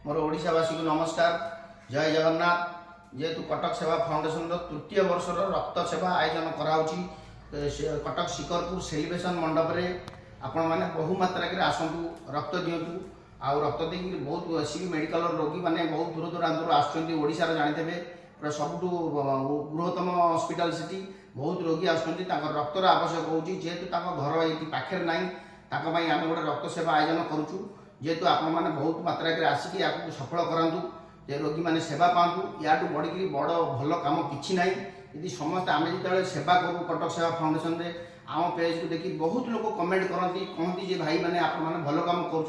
मोर ओडिशावासी को नमस्कार। जय जगन्नाथ। जेहेतु कटक सेवा फाउंडेशन तृतीय वर्षर रक्त सेवा आयोजन कराऊँगी कटक शिकरपुर सेलिब्रेशन मंडप रे आपण मैंने बहु मात्रा के आसतु रक्त दिंतु आ रक्त दे बहुत सी मेडिकल रोगी मैंने बहुत दूर दूरांतर आशार जानते पूरा सबुठ बृहत्तम हस्पिटाल सिटी बहुत रोगी आसुँच रक्तर आवश्यक होती जेहेतु घर ये पाखे ना आम गोटे रक्त सेवा आयोजन करुचु जेहेतु आपण मैंने बहुत मात्रा के आसिक या सफल करातु जे रोगी मैंने सेवा पातु या बढ़ी बड़ भल कम कि ना यदि समस्त आम जो सेवा करूँ कटक सेवा फाउंडेशन रे आम पेज को देखिए बहुत लोग कमेंट करती कहती जे भाई मैंने आप भल कम कर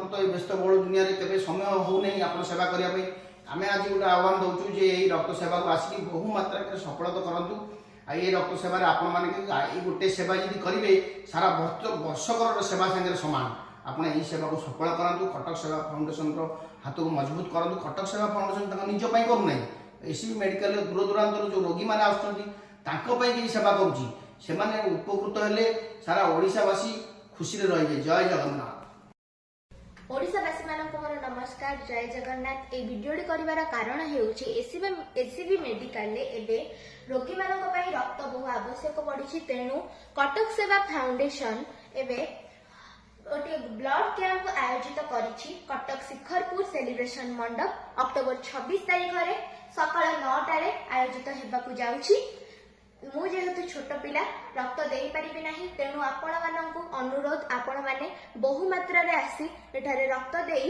तो व्यस्त बहुल दुनिया केवे समय होना आप सेवा करने आम आज गोटे आह्वान दौचु जे यही रक्त सेवा को आसिक बहु मात्रा सफल तो करूँ ये रक्त सेवा आपण मैंने गोटे सेवा जब करेंगे सारा वर्षकर सेवा सागर सामान आप सेवा को सफल करातु कटक सेवा फाउंडेशन हाथ को मजबूत करूँ कटक सेवा फाउंडेशन निजपाई करूना एसबी मेडिकल दूर दूरांतर जो रोगी मैंने आसुँच सेवा करुँचे उपकृत हेले सारा ओडिशावासी खुशी रहिए। जय जगन्नाथ। ओडिशावासी मानक मोर नमस्कार। जय जगन्नाथ। ए वीडियोटी करिवार कारण हेउछि एससीबी मेडिकल ले एबे रोगी मानक पई रक्त बहु आवश्यक पड़िछि तेनु कटक सेवा फाउंडेशन एबे ओटे ब्लड कैंप आयोजित करिछि कटक शिखरपुर सेलिब्रेशन मंडप अक्टोबर 26 तारिख रे सकाळ 9टा रे आयोजित हेबाकु जाउछि। मु जेहेतु छोट पिला रक्त दे पारिबि नाही तेनु आपण माननकु अनुरोध आपण माने बहु मात्रा रे आसी एठारे रक्त दे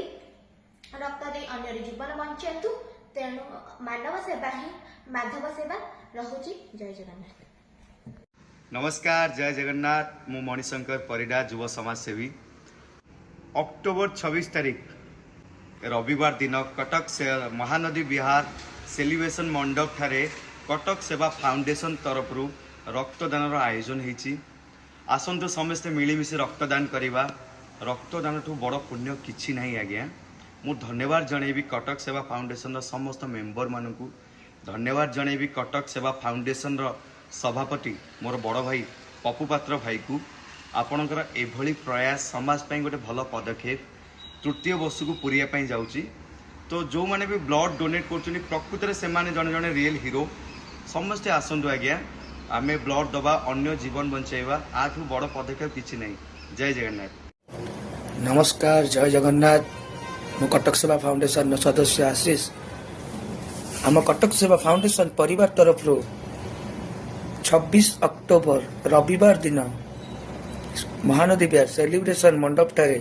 अन्यर जीवन बंचंतु तेनु मानव सेवा ही माधव सेवा रहुची। जय जगन्नाथ। नमस्कार। जय जगन्नाथ। मु मणिशंकर परिडा युव समाज सेवी। अक्टोबर 26 तारिख रविवार दिन कटक से महानदी विहार सेलिब्रेशन मंडप ठारे कटक सेवा फाउंडेशन तरफ रक्तदान आयोजन होती। आसतु समस्ते मिलमिशि रक्तदान करवा। रक्तदान ठू बड़ पुण्य किछि नहीं आज्ञा। मु धन्यवाद जनइबी कटक सेवा फाउंडेशन समस्त मेंबर मानकू धन्यवाद जनइबी कटक सेवा फाउंडेशन सभापति मोर बड़ भाई पप्पू पात्र भाई को आपणकर एभली प्रयास समाज पाई गोटे भल पदक्षेप तृतीय वर्ष को पूरा जाऊँगी। तो जो मैंने भी ब्लड डोनेट कर प्रकृत से जड़े जड़े रियल हीरो समस्ते आसतु आज्ञा आम ब्लड दबा अन्य जीवन बचाइबा आठू बड़ पदक्षेप किसी नहीं। जय जगन्नाथ। नमस्कार। जय जगन्नाथ। मु कटक सेवा फाउंडेशन सदस्य आशीष। आम कटक सेवा फाउंडेशन परिवार तरफ 26 अक्टोबर रविवार दिन महानदी विहार सेलिब्रेशन मंडप ठारे